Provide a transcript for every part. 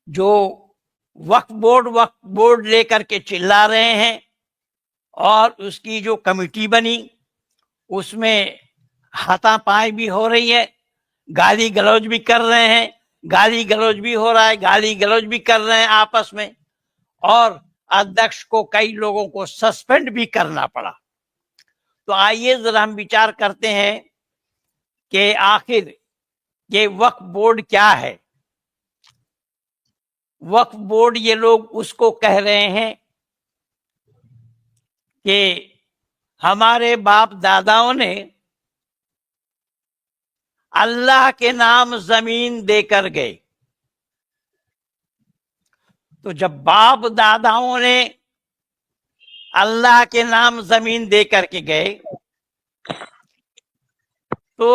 जो वक्फ बोर्ड लेकर के चिल्ला रहे हैं और उसकी जो कमेटी बनी उसमें हाथापाई भी हो रही है, गाली गलौज भी कर रहे हैं, गाली गलौज भी हो रहा है, गाली गलौज भी कर रहे हैं आपस में, और अध्यक्ष को कई लोगों को सस्पेंड भी करना पड़ा। तो आइए जरा हम विचार करते हैं कि आखिर ये वक्फ बोर्ड क्या है। वक्फ बोर्ड ये लोग उसको कह रहे हैं कि हमारे बाप दादाओं ने अल्लाह के नाम जमीन देकर गए। तो जब बाप दादाओं ने अल्लाह के नाम जमीन देकर के गए तो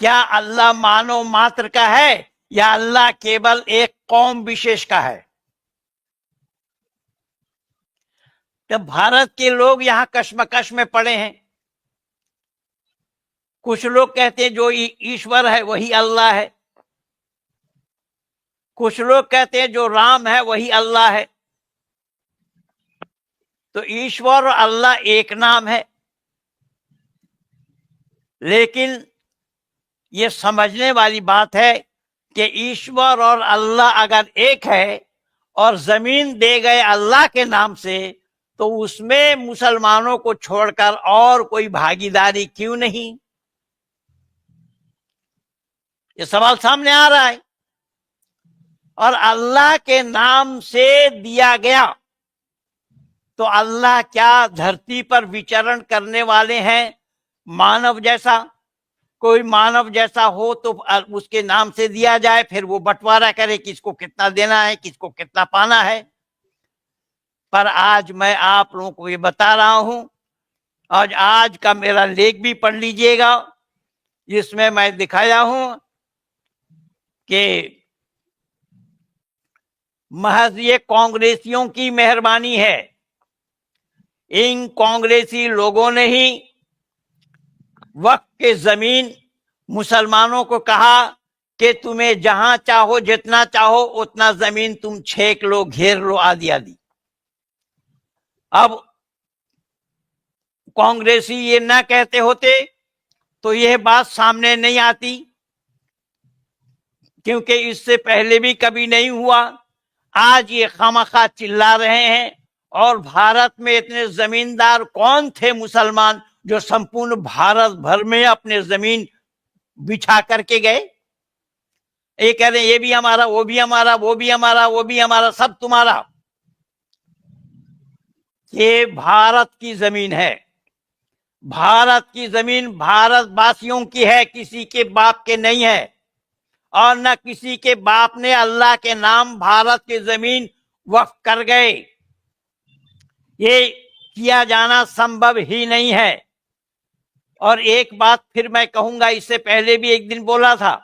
क्या अल्लाह मानव मात्र का है या अल्लाह केवल एक कौम विशेष का है? तो भारत के लोग यहां कश्मकश में पड़े हैं। कुछ लोग कहते हैं जो ईश्वर है वही अल्लाह है, कुछ लोग कहते हैं जो राम है वही अल्लाह है। तो ईश्वर और अल्लाह एक नाम है, लेकिन ये समझने वाली बात है कि ईश्वर और अल्लाह अगर एक है और जमीन दे गए अल्लाह के नाम से, तो उसमें मुसलमानों को छोड़कर और कोई भागीदारी क्यों नहीं? ये सवाल सामने आ रहा है। और अल्लाह के नाम से दिया गया तो अल्लाह क्या धरती पर विचरण करने वाले हैं मानव जैसा? कोई मानव जैसा हो तो उसके नाम से दिया जाए, फिर वो बंटवारा करे किसको कितना देना है, किसको कितना पाना है। पर आज मैं आप लोगों को ये बता रहा हूं, और आज का मेरा लेख भी पढ़ लीजिएगा, जिसमें मैं दिखाया हूं कि महज ये कांग्रेसियों की मेहरबानी है। इन कांग्रेसी लोगों ने ही वक्त के जमीन मुसलमानों को कहा कि तुम्हें जहां चाहो जितना चाहो उतना जमीन तुम छेक लो, घेर लो, आदि आदि। अब कांग्रेसी ये ना कहते होते तो यह बात सामने नहीं आती, क्योंकि इससे पहले भी कभी नहीं हुआ। आज ये खामखा चिल्ला रहे हैं। और भारत में इतने जमींदार कौन थे मुसलमान जो संपूर्ण भारत भर में अपने जमीन बिछा करके गए? ये कह रहे ये भी हमारा, वो भी हमारा, वो भी हमारा, वो भी हमारा, सब तुम्हारा। ये भारत की जमीन है। भारत की जमीन भारतवासियों की है, किसी के बाप के नहीं है। और न किसी के बाप ने अल्लाह के नाम भारत की जमीन वक्फ कर गए। ये किया जाना संभव ही नहीं है। और एक बात फिर मैं कहूंगा, इससे पहले भी एक दिन बोला था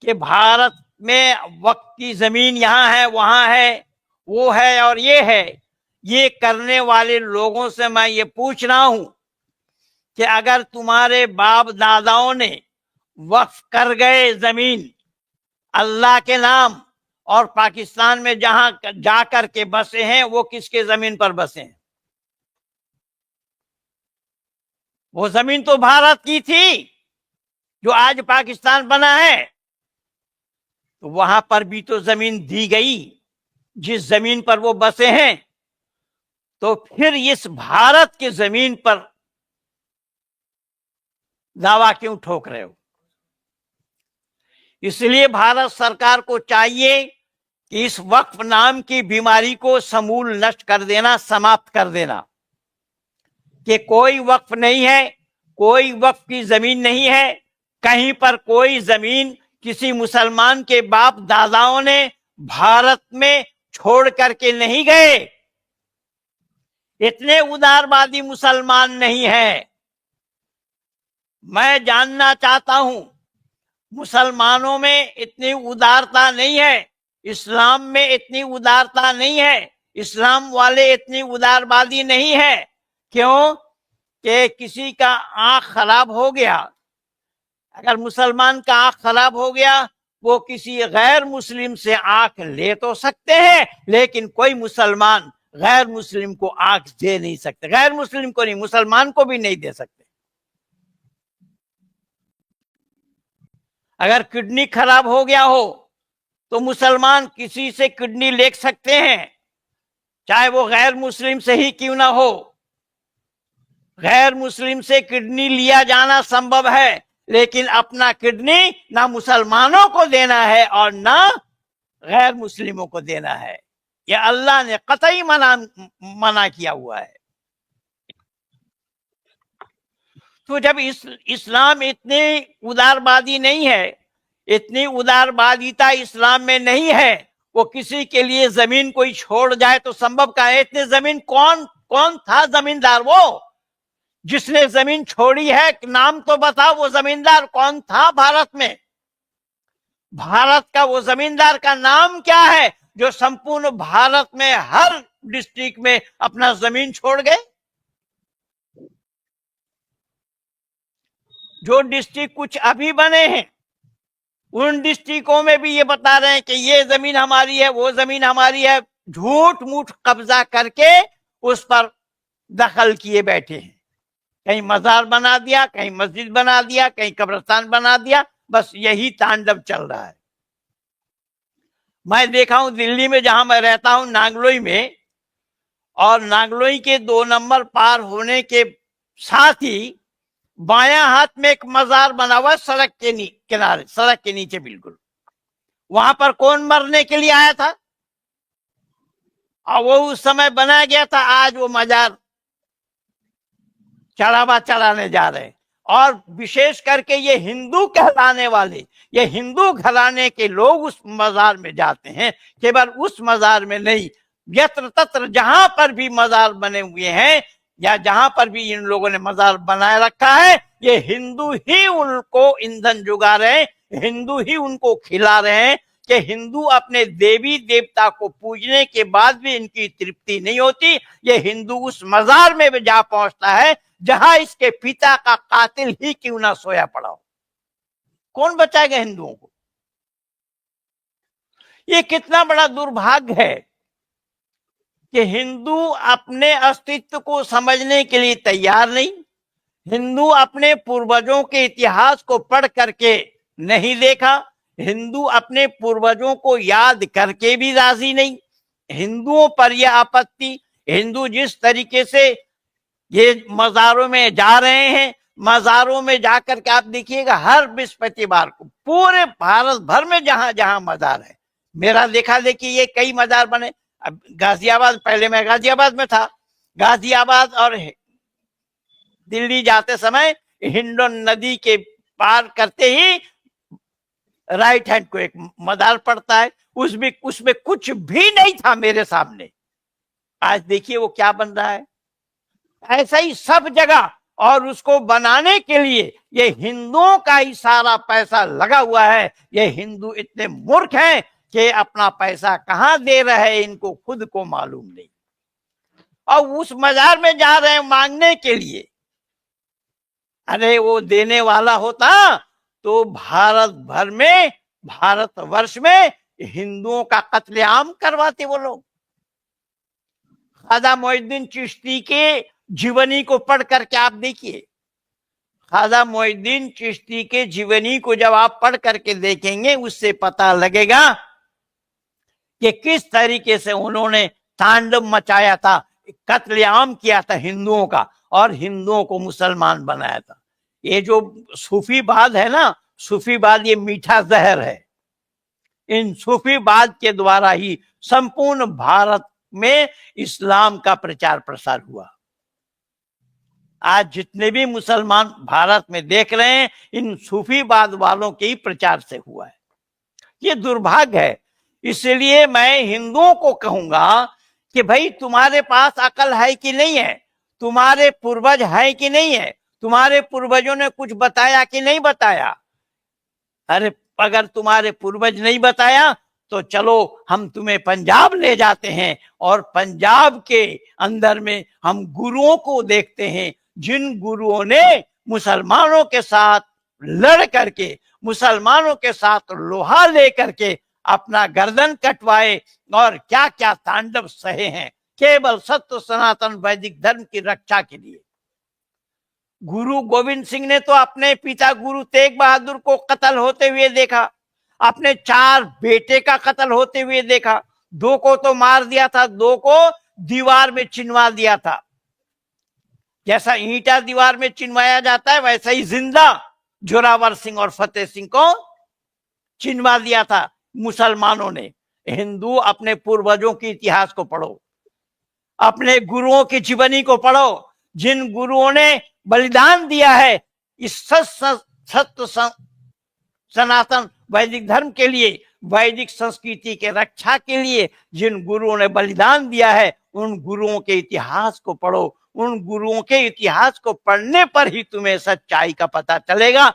कि भारत में वक्फ की जमीन यहां है, वहां है, वो है और ये है। ये करने वाले लोगों से मैं ये पूछ रहा हूं कि अगर तुम्हारे बाप दादाओं ने वक्फ कर गए जमीन अल्लाह के नाम, और पाकिस्तान में जहां जाकर के बसे हैं वो किसके जमीन पर बसे हैं? वो जमीन तो भारत की थी जो आज पाकिस्तान बना है। तो वहां पर भी तो जमीन दी गई जिस जमीन पर वो बसे हैं। तो फिर इस भारत की जमीन पर दावा क्यों ठोक रहे हो? इसलिए भारत सरकार को चाहिए कि इस वक्फ नाम की बीमारी को समूल नष्ट कर देना, समाप्त कर देना, कि कोई वक्फ नहीं है, कोई वक्फ की जमीन नहीं है। कहीं पर कोई जमीन किसी मुसलमान के बाप दादाओं ने भारत में छोड़ करके नहीं गए। इतने उदारवादी मुसलमान नहीं है। मैं जानना चाहता हूं, मुसलमानों में इतनी उदारता नहीं है, इस्लाम में इतनी उदारता नहीं है, इस्लाम वाले इतनी उदारवादी नहीं है। क्यों? कि किसी का आंख खराब हो गया, अगर मुसलमान का आंख खराब हो गया वो किसी गैर मुस्लिम से आंख ले तो सकते हैं, लेकिन कोई मुसलमान गैर मुस्लिम को आंख दे नहीं सकते। गैर मुस्लिम को नहीं, मुसलमान को भी नहीं दे सकते। अगर किडनी खराब हो गया हो तो मुसलमान किसी से किडनी ले सकते हैं, चाहे वो गैर मुस्लिम से ही क्यों ना हो। गैर मुस्लिम से किडनी लिया जाना संभव है, लेकिन अपना किडनी ना मुसलमानों को देना है और ना गैर मुस्लिमों को देना है। यह अल्लाह ने कतई मना किया हुआ है। तो जब इस्लाम इतनी उदारवादी नहीं है, इतनी उदारवादिता इस्लाम में नहीं है, वो किसी के लिए जमीन कोई छोड़ जाए तो संभव का है। इतनी जमीन कौन था जमींदार? वो जिसने जमीन छोड़ी है, नाम तो बताओ, वो जमींदार कौन था भारत में? भारत का वो जमींदार का नाम क्या है जो संपूर्ण भारत में हर डिस्ट्रिक्ट में अपना जमीन छोड़ गए? जो डिस्ट्रिक्ट कुछ अभी बने हैं, उन डिस्ट्रिक्टों में भी ये बता रहे हैं कि ये जमीन हमारी है, वो जमीन हमारी है। झूठ मूठ कब्जा करके उस पर दखल किए बैठे हैं। कहीं मजार बना दिया, कहीं मस्जिद बना दिया, कहीं कब्रिस्तान बना दिया, बस यही तांडव चल रहा है। मैं देखा हूं दिल्ली में, जहां मैं रहता हूं, नागलोई में, और नागलोई के 2 नंबर पार होने के साथ ही बायां हाथ में एक मजार बना हुआ है, सड़क के किनारे, सड़क के नीचे बिल्कुल। वहां पर कौन मरने के लिए आया था? और वो उस समय बनाया गया था। आज वो मजार चढ़ावा चढ़ाने जा रहे हैं। और विशेष करके ये हिंदू कहलाने वाले, ये हिंदू घराने के लोग उस मजार में जाते हैं। केवल उस मजार में नहीं, यत्र तत्र जहां पर भी मजार बने हुए हैं या जहां पर भी इन लोगों ने मजार बनाए रखा है, ये हिंदू ही उनको ईंधन जुगा रहे हैं, हिंदू ही उनको खिला रहे हैं। कि हिंदू अपने देवी देवता को पूजने के बाद भी इनकी तृप्ति नहीं होती। ये हिंदू उस मजार में भी जा पहुंचता है जहां इसके पिता का कातिल ही क्यों ना सोया पड़ा हो। कौन बचाएगा हिंदुओं को? ये कितना बड़ा दुर्भाग्य है कि हिंदू अपने अस्तित्व को समझने के लिए तैयार नहीं। हिंदू अपने पूर्वजों के इतिहास को पढ़ करके नहीं देखा। हिंदू अपने पूर्वजों को याद करके भी राजी नहीं। हिंदुओं पर यह आपत्ति, हिंदू जिस तरीके से ये मजारों में जा रहे हैं, मजारों में जाकर के आप देखिएगा हर बृहस्पतिवार को पूरे भारत भर में जहां जहां मजार है, मेरा देखा देखी ये कई मजार बने। अब गाजियाबाद, पहले मैं गाजियाबाद में था, गाजियाबाद और दिल्ली जाते समय हिंडोन नदी के पार करते ही राइट हैंड को एक मजार पड़ता है, उसमें कुछ भी नहीं था मेरे सामने। आज देखिए वो क्या बन रहा है। ऐसा ही सब जगह, और उसको बनाने के लिए ये हिंदुओं का ही सारा पैसा लगा हुआ है। ये हिंदू इतने मूर्ख हैं कि अपना पैसा कहां दे रहे हैं इनको खुद को मालूम नहीं, और उस मजार में जा रहे हैं मांगने के लिए। अरे वो देने वाला होता तो भारत भर में, भारतवर्ष में हिंदुओं का कत्लेआम करवाते वो लोग। ख्वाजा मोइनुद्दीन चिश्ती के जीवनी को पढ़ करके आप देखिए, ख्वाजा मोइनुद्दीन चिश्ती के जीवनी को जब आप पढ़ करके देखेंगे, उससे पता लगेगा कि किस तरीके से उन्होंने तांडव मचाया था, कत्लेआम किया था हिंदुओं का, और हिंदुओं को मुसलमान बनाया था। ये जो सूफीवाद है ना, सूफीवाद ये मीठा जहर है। इन सूफीवाद के द्वारा ही संपूर्ण भारत में इस्लाम का प्रचार प्रसार हुआ। आज जितने भी मुसलमान भारत में देख रहे हैं, इन सूफीवाद वालों के ही प्रचार से हुआ है। ये दुर्भाग्य है। इसलिए मैं हिंदुओं को कहूंगा कि भाई तुम्हारे पास अकल है कि नहीं है, तुम्हारे पूर्वज है कि नहीं है, तुम्हारे पूर्वजों ने कुछ बताया कि नहीं बताया। अरे अगर तुम्हारे पूर्वज नहीं बताया तो चलो हम तुम्हें पंजाब ले जाते हैं, और पंजाब के अंदर में हम गुरुओं को देखते हैं, जिन गुरुओं ने मुसलमानों के साथ लड़ करके मुसलमानों के साथ लोहा लेकर के अपना गर्दन कटवाए और क्या क्या तांडव सहे हैं केवल सत्य सनातन वैदिक धर्म की रक्षा के लिए। गुरु गोविंद सिंह ने तो अपने पिता गुरु तेग बहादुर को कत्ल होते हुए देखा, अपने 4 बेटे का कत्ल होते हुए देखा, 2 को तो मार दिया था, 2 को दीवार में चिनवा दिया था। जैसा ईंटा दीवार में चिनवाया जाता है वैसा ही जिंदा जोरावर सिंह और फतेह सिंह को चिनवा दिया था मुसलमानों ने। हिंदू अपने पूर्वजों के इतिहास को पढ़ो, अपने गुरुओं की जीवनी को पढ़ो, जिन गुरुओं ने बलिदान दिया है इस सत्य सनातन वैदिक धर्म के लिए, वैदिक संस्कृति के रक्षा के लिए जिन गुरुओं ने बलिदान दिया है उन गुरुओं के इतिहास को पढ़ो। उन गुरुओं के इतिहास को पढ़ने पर ही तुम्हें सच्चाई का पता चलेगा,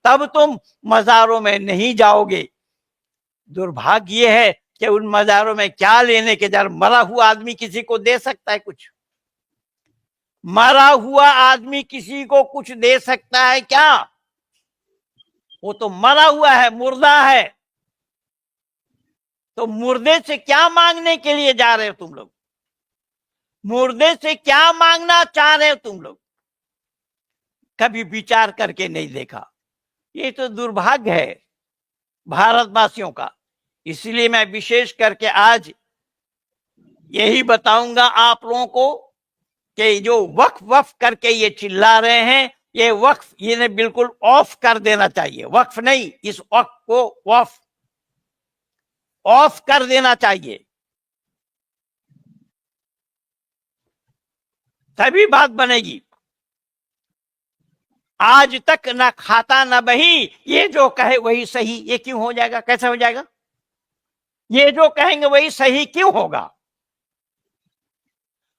तब तुम मजारों में नहीं जाओगे। दुर्भाग्य है कि उन मजारों में क्या लेने के, जब मरा हुआ आदमी किसी को दे सकता है कुछ? मरा हुआ आदमी किसी को कुछ दे सकता है क्या? वो तो मरा हुआ है, मुर्दा है। तो मुर्दे से क्या मांगने के लिए जा रहे हो तुम लोग? मुर्दे से क्या मांगना चाह रहे हो तुम लोग? कभी विचार करके नहीं देखा। ये तो दुर्भाग्य है भारतवासियों का। इसलिए मैं विशेष करके आज यही बताऊंगा आप लोगों को कि जो वक्फ वक्फ करके ये चिल्ला रहे हैं, ये वक्फ ये बिल्कुल ऑफ कर देना चाहिए। वक्फ नहीं, इस वक्फ को ऑफ कर देना चाहिए, तभी बात बनेगी। आज तक ना खाता ना बही, ये जो कहे वही सही, ये क्यों हो जाएगा? कैसे हो जाएगा? ये जो कहेंगे वही सही क्यों होगा?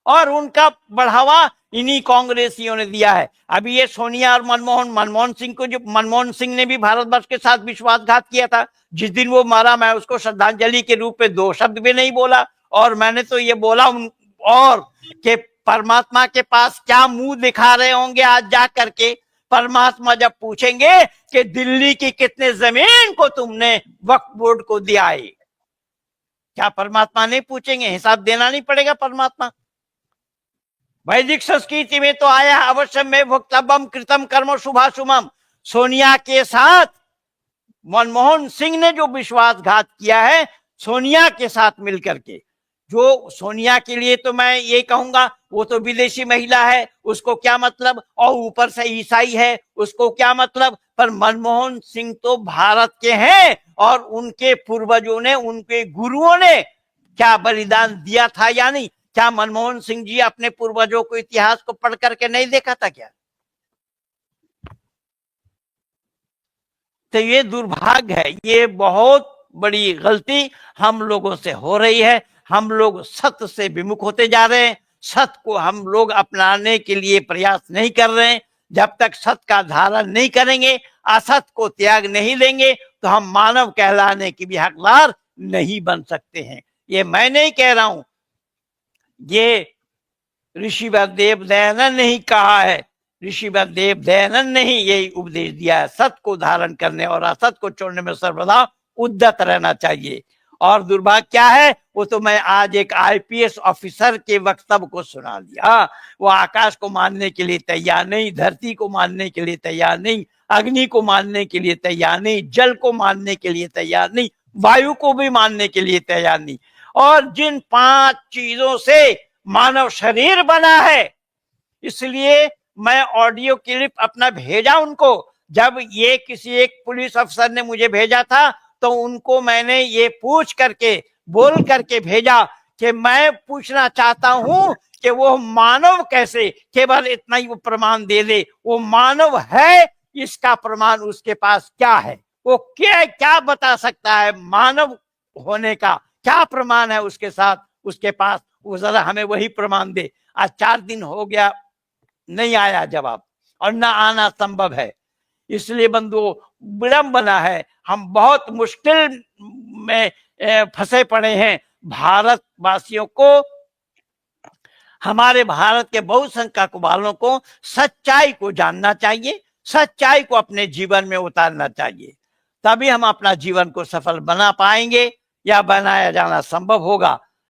और उनका बढ़ावा इन्हीं कांग्रेसियों ने दिया है। अभी ये सोनिया और मनमोहन सिंह को, जो मनमोहन सिंह ने भी भारतवर्ष के साथ विश्वासघात किया था, जिस दिन वो मारा मैं उसको श्रद्धांजलि के रूप में 2 शब्द भी नहीं बोला। और मैंने तो ये बोला और कि परमात्मा के पास क्या मुंह दिखा रहे होंगे आज जा करके। परमात्मा जब पूछेंगे कि दिल्ली की कितने जमीन को तुमने वक्फ बोर्ड को दिया है, क्या परमात्मा नहीं पूछेंगे? हिसाब देना नहीं पड़ेगा परमात्मा? वैदिक संस्कृति में तो आया अवश्य में भुक्तव्यम कृतम कर्म शुभाशुभम। सोनिया के साथ मनमोहन सिंह ने जो विश्वासघात किया है सोनिया के साथ मिलकर के, जो सोनिया के लिए तो मैं ये कहूंगा वो तो विदेशी महिला है, उसको क्या मतलब, और ऊपर से ईसाई है, उसको क्या मतलब। पर मनमोहन सिंह तो भारत के हैं और उनके पूर्वजों ने, उनके गुरुओं ने क्या बलिदान दिया था या नहीं? क्या मनमोहन सिंह जी अपने पूर्वजों को इतिहास को पढ़ करके नहीं देखा था क्या? तो ये दुर्भाग्य है, ये बहुत बड़ी गलती हम लोगों से हो रही है। हम लोग सत्य से विमुख होते जा रहे हैं, सत्य को हम लोग अपनाने के लिए प्रयास नहीं कर रहे हैं। जब तक सत्य का धारण नहीं करेंगे, असत्य को त्याग नहीं देंगे, तो हम मानव कहलाने की भी हकदार नहीं बन सकते हैं। ये मैं नहीं कह रहा हूं, ये ऋषिवर देव दयानंद ने ही कहा है। ऋषिवर देव दयानंद ने ही यही उपदेश दिया है, सत्य को धारण करने और असत्य को छोड़ने में सर्वदा उद्यत रहना चाहिए। और दुर्भाग्य क्या है, वो तो मैं आज एक आईपीएस ऑफिसर के वक्तव्य को सुना दिया। वो आकाश को मानने के लिए तैयार नहीं, धरती को मानने के लिए तैयार नहीं, अग्नि को मानने के लिए तैयार नहीं, जल को मानने के लिए तैयार नहीं, वायु को भी मानने के लिए तैयार नहीं। और जिन 5 चीजों से मानव शरीर बना है, इसलिए मैं ऑडियो क्लिप अपना भेजा उनको। जब ये किसी एक पुलिस अफसर ने मुझे भेजा था तो उनको मैंने ये पूछ करके, बोल करके भेजा कि मैं पूछना चाहता हूं कि वो मानव कैसे, केवल इतना ही वो प्रमाण दे दे, वो मानव है इसका प्रमाण उसके पास क्या है? वो क्या क्या बता सकता है मानव होने का? क्या प्रमाण है उसके साथ, उसके पास? वो जरा हमें वही प्रमाण दे। आज 4 दिन हो गया, नहीं आया जवाब, और ना आना संभव है। इसलिए बंधुओं, विडंबना है, हम बहुत मुश्किल में फंसे पड़े हैं। भारतवासियों को, हमारे भारत के बहुसंख्यक वालों को सच्चाई को जानना चाहिए, सच्चाई को अपने जीवन में उतारना चाहिए। तभी हम अपना जीवन को सफल बना पाएंगे या बनाया जाना संभव होगा।